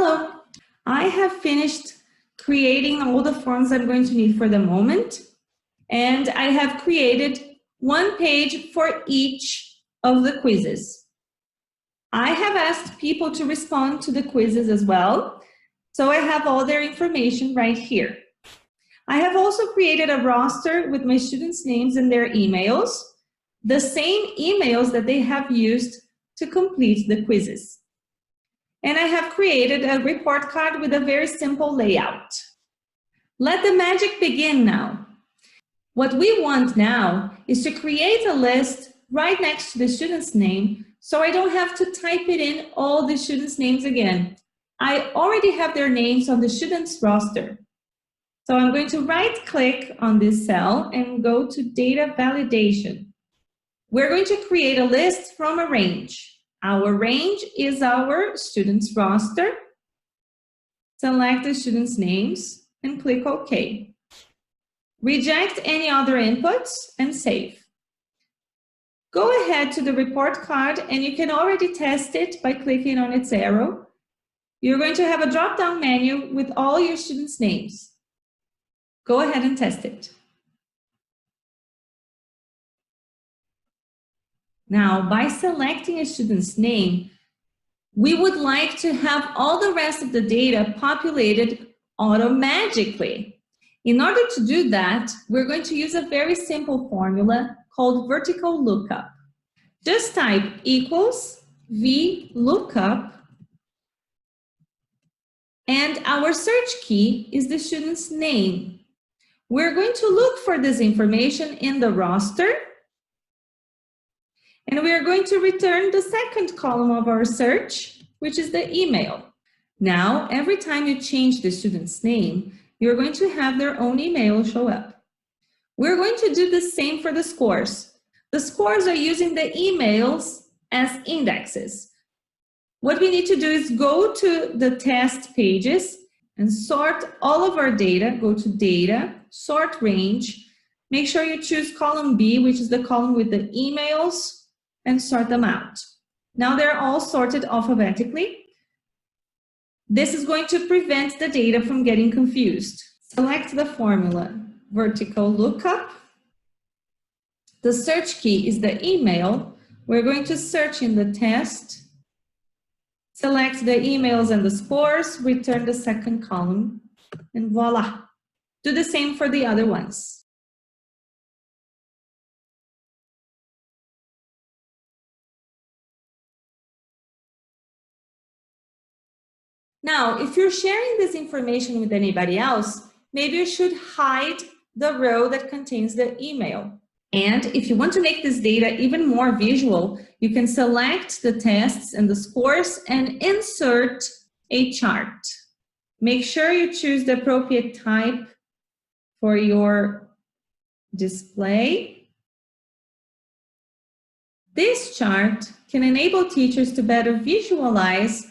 Hello, I have finished creating all the forms I'm going to need for the moment, and I have created one page for each of the quizzes. I have asked people to respond to the quizzes as well, so I have all their information right here. I have also created a roster with my students' names and their emails, the same emails that they have used to complete the quizzes. And I have created a report card with a very simple layout. Let the magic begin now. What we want now is to create a list right next to the student's name, so I don't have to type it in all the students' names again. I already have their names on the student's roster. So I'm going to right-click on this cell and go to Data Validation. We're going to create a list from a range. Our range is our students' roster. Select the students' names and click OK. Reject any other inputs and save. Go ahead to the report card and you can already test it by clicking on its arrow. You're going to have a drop-down menu with all your students' names. Go ahead and test it. Now, by selecting a student's name, we would like to have all the rest of the data populated automatically. In order to do that, we're going to use a very simple formula called vertical lookup. Just type equals VLOOKUP, and our search key is the student's name. We're going to look for this information in the roster, and we are going to return the second column of our search, which is the email. Now, every time you change the student's name, you're going to have their own email show up. We're going to do the same for the scores. The scores are using the emails as indexes. What we need to do is go to the test pages and sort all of our data. Go to Data, Sort Range. Make sure you choose column B, which is the column with the emails, and sort them out. Now they're all sorted alphabetically. This is going to prevent the data from getting confused. Select the formula, vertical lookup. The search key is the email. We're going to search in the test. Select the emails and the scores, return the second column, and voila. Do the same for the other ones. Now, if you're sharing this information with anybody else, maybe you should hide the row that contains the email. And if you want to make this data even more visual, you can select the tests and the scores and insert a chart. Make sure you choose the appropriate type for your display. This chart can enable teachers to better visualize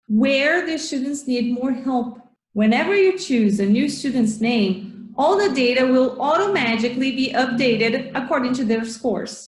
where the students need more help. Whenever you choose a new student's name, all the data will automatically be updated according to their scores.